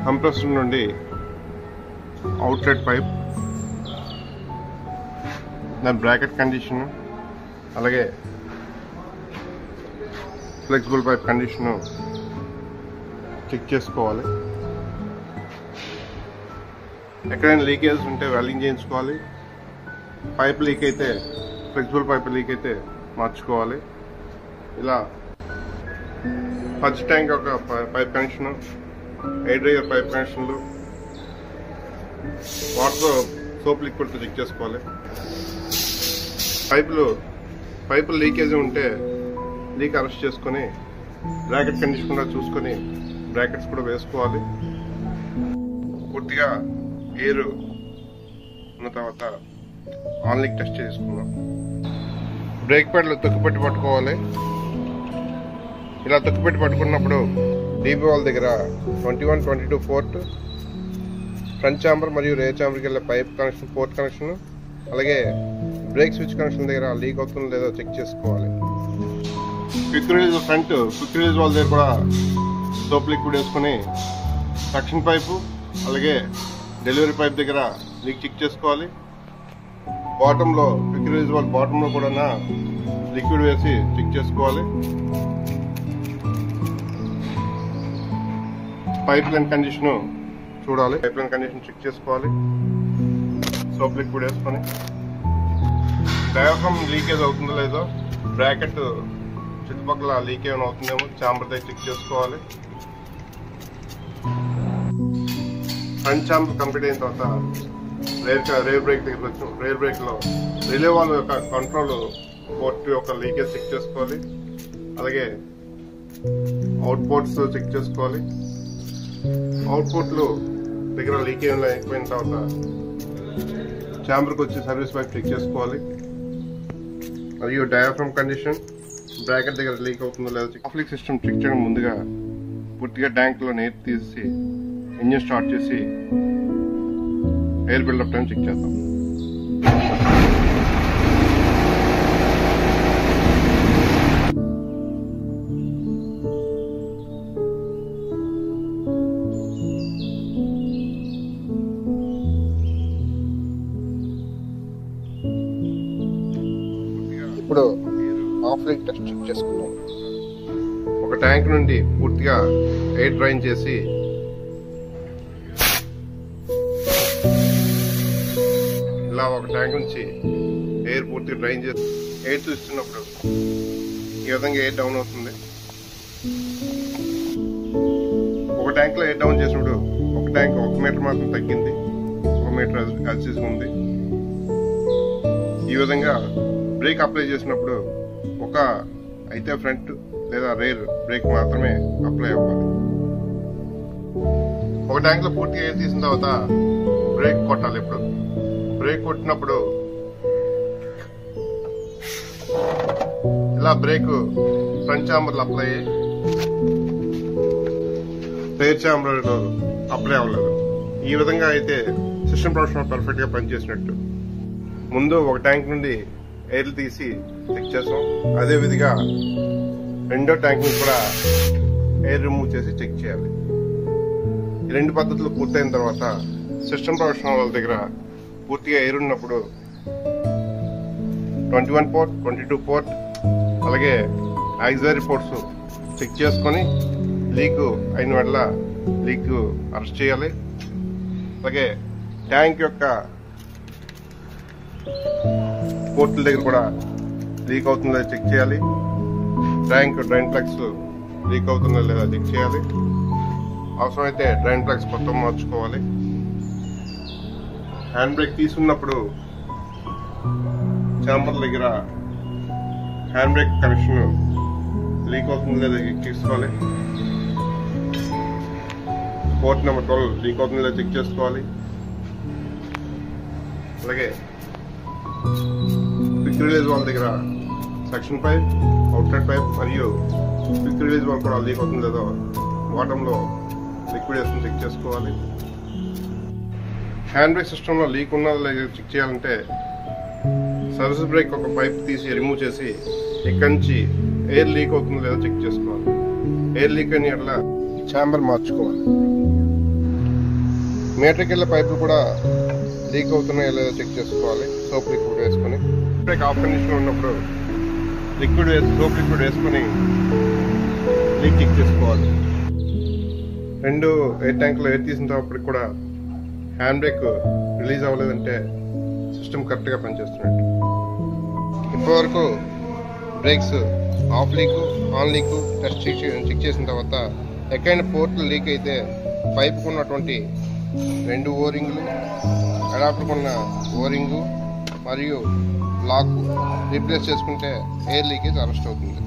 Compressor నుండి outlet pipe, దాని bracket condition, అలాగే ఫ్లెక్సిబుల్ పైప్ కండిషన్ చెక్ చేసుకోవాలి. ఎక్కడైనా లీకేజ్ ఉంటే వెల్డింగ్ చేయించుకోవాలి. పైప్ లీక్ అయితే, ఫ్లెక్సిబుల్ పైప్ లీక్ అయితే మార్చుకోవాలి. ఇలా ఫస్ట్ ట్యాంక్ ఒక pipe connection, air dryer pipe కనెక్షన్లు, వాటర్ సోప్ లిక్విడ్తో చెక్ చేసుకోవాలి. పైపులు లీకేజ్ ఉంటే లీక్ అరెస్ట్ చేసుకొని బ్రాకెట్ కండిషన్ కూడా చూసుకొని బ్రాకెట్స్ కూడా వేసుకోవాలి. పూర్తిగా ఎయిర్ ఉన్న తర్వాత ఆన్ లీక్ టెస్ట్ చేసుకుందాం. బ్రేక్ ప్యాడ్లు తొక్కిపెట్టి పట్టుకోవాలి. ఇలా తొక్కిపెట్టి పట్టుకున్నప్పుడు డీబీ వాల్ దగ్గర 21, 22 పోర్ట్, ఫ్రంట్ ఛాంబర్ మరియు రేర్ ఛాంబర్కి వెళ్ళే పైప్ కనెక్షన్, పోర్ట్ కనెక్షన్, అలాగే బ్రేక్ స్విచ్ కనెక్షన్ దగ్గర లీక్ అవుతుందో లేదో చెక్ చేసుకోవాలి. క్విక్ రిలీజ్ వాల్ దగ్గర కూడా సోప్ లిక్విడ్ వేసుకొని సక్షన్ పైపు అలాగే డెలివరీ పైప్ దగ్గర లీక్ చెక్ చేసుకోవాలి. బాటంలో క్విక్ రిలీజ్ వాల్ బాటంలో కూడా లిక్విడ్ వేసి చెక్ చేసుకోవాలి. పైప్ లైన్ కండిషన్ చూడాలి. పైప్ లైన్ కండిషన్ చెక్ చేసుకోవాలి. సోప్ లిక్విడ్ వేసుకొని డయాఫ్రమ్ లీకేజ్ అవుతుందో లేదో, బ్రాకెట్ చుట్టుపక్కల లీక్ ఏమైనా అవుతుందేమో ఛాంబర్ దగ్గర చెక్ చేసుకోవాలి. ఫ్రంట్ ఛాంబర్ కంప్లీట్ అయిన తర్వాత రేర్ బ్రేక్ దగ్గరికి వచ్చాం. రేర్ బ్రేక్ లో రిలే వాల్వ్ యొక్క కంట్రోల్ పోర్ట్ యొక్క లీకేజ్ చెక్ చేసుకోవాలి. అలాగే అవుట్ పోర్ట్స్ చెక్ చేసుకోవాలి. అవుట్ పోర్ట్లు దగ్గర లీక్ అయిపోయిన తర్వాత ఛాంబర్కి వచ్చి సర్వీస్ పైప్ చెక్ చేసుకోవాలి. మరియు డయాఫ్రమ్ కండిషన్, బ్రాకెట్ దగ్గర లీక్ అవుతుందో లేదో ఆఫ్ లీక్ సిస్టమ్ చెక్ చేయడం ముందుగా పూర్తిగా ట్యాంక్ లో ఎయిర్ తీసి ఇంజిన్ స్టార్ట్ చేసి ఎయిర్ బిల్డప్ టైం చెక్ చేద్దాం. ఇప్పుడు ఆఫ్ లీక్ టెస్ట్ చెక్ చేసుకుందాం. ఒక ట్యాంక్ నుండి పూర్తిగా ఎయిర్ డ్రైన్ చేసి ఇలా ఒక ట్యాంక్ నుంచి ఎయిర్ పూర్తిగా డ్రైన్ చేసి ఎయిర్ చూస్తున్నప్పుడు ఈ విధంగా ఎయిర్ డౌన్ అవుతుంది. ఒక ట్యాంక్ లో ఎయిర్ డౌన్ చేసినప్పుడు ఒక ట్యాంక్ 1 మీటర్ మాత్రం తగ్గింది, 1 మీటర్ అడ్జస్ట్ ఉంది. ఈ విధంగా బ్రేక్ అప్లై చేసినప్పుడు అయితే ఫ్రంట్ లేదా రేర్ బ్రేక్ మాత్రమే అప్లై అవ్వాలి. ఒక ట్యాంక్ లో పూర్తిగా ఎయిర్ తీసిన తర్వాత బ్రేక్ కొట్టాలి. ఇప్పుడు బ్రేక్ కొట్టినప్పుడు ఇలా బ్రేక్ ఫ్రంట్ ఛాంబర్లో అప్లై అయ్యి రేర్ ఛాంబర్ అప్లై అవ్వలేదు. ఈ విధంగా అయితే సిస్టమ్ ప్రొడక్షన్ పర్ఫెక్ట్ గా పనిచేసినట్టు. ముందు ఒక ట్యాంక్ నుండి ఎయిర్ తీసి చెక్ చేస్తాం. అదే విధిగా రెండో ట్యాంక్ నుంచి కూడా ఎయిర్ రిమూవ్ చేసి చెక్ చేయాలి. ఈ 2 పద్ధతులు పూర్తయిన తర్వాత సిస్టమ్ ప్రొడక్షన్ వాళ్ళ దగ్గర పూర్తిగా ఎయిర్ ఉన్నప్పుడు 21 పోర్ట్, 22 పోర్ట్ అలాగే ఆక్సిలరీ పోర్ట్స్ చెక్ చేసుకొని లీక్ అయిన వల్ల లీక్ అరెస్ట్ చేయాలి. అలాగే ట్యాంక్ యొక్క పోర్టుల దగ్గర కూడా లీక్ అవుతుందో చెక్ చేయాలి. ట్యాంక్ డ్రైన్ ప్లగ్స్ లీక్ అవుతుందో లేదా చెక్ చేయాలి. అవసరమైతే డ్రైన్ ప్లగ్స్ కొత్త మార్చుకోవాలి. హ్యాండ్ బ్రేక్ తీసుకున్నప్పుడు ఛాంబర్ దగ్గర హ్యాండ్ బ్రేక్ కనెక్షన్ లీక్ అవుతుందో లేదా చెక్ చేసుకోవాలి. పోర్ట్ నెంబర్ 12 లీక్ అవుతుందో లేదా చెక్ చేసుకోవాలి. అలాగే క్విక్ రిలీజ్ వాల్ దగ్గర సక్షన్ పైప్, అవుట్లెట్ పైప్ మరియు క్విక్ రిలీజ్ వాల్ కూడా లీక్ అవుతుందో లేదో బాటంలో లిక్విడ్ వేసుకుని చెక్ చేసుకోవాలి. హ్యాండ్ బ్రేక్ సిస్టంలో లీక్ ఉన్నదో లేదో చెక్ చేయాలంటే సర్వీస్ బ్రేక్ ఒక పైప్ తీసి రిమూవ్ చేసి ఇక్కడి నుంచి ఎయిర్ లీక్ అవుతుందో లేదో చెక్ చేసుకోవాలి. ఎయిర్ లీక్ అని అట్లా ఛాంబర్ మార్చుకోవాలి. మీటర్కి వెళ్ళే పైపులు కూడా లీక్ అవుతున్నాయో లేదో చెక్ చేసుకోవాలి. సోప్ లిక్విడ్ వేసుకొని బ్రేక్ ఆఫ్ కండిషన్లో ఉన్నప్పుడు సోప్ లిక్విడ్ వేసుకొని లీక్ చెక్ చేసుకోవాలి. 2 ఎయిర్ ట్యాంకులు ఎయిర్ తీసినప్పటికి కూడా హ్యాండ్ బ్రేక్ రిలీజ్ అవ్వలేదంటే సిస్టమ్ కరెక్ట్గా పనిచేస్తున్నట్టు. ఇప్పటివరకు brakes off leak, on leak test check చేసిన తర్వాత ఎక్కడైనా పోర్ట్లు లీక్ అయితే పైపుకు ఉన్నటువంటి 2 ఓరింగ్లు, అడాప్టర్కు ఉన్న ఓరింగు మరియు లాక్ రీప్లేస్ చేసుకుంటే ఎయిర్ లీకేజ్ అరెస్ట్ అవుతుంది.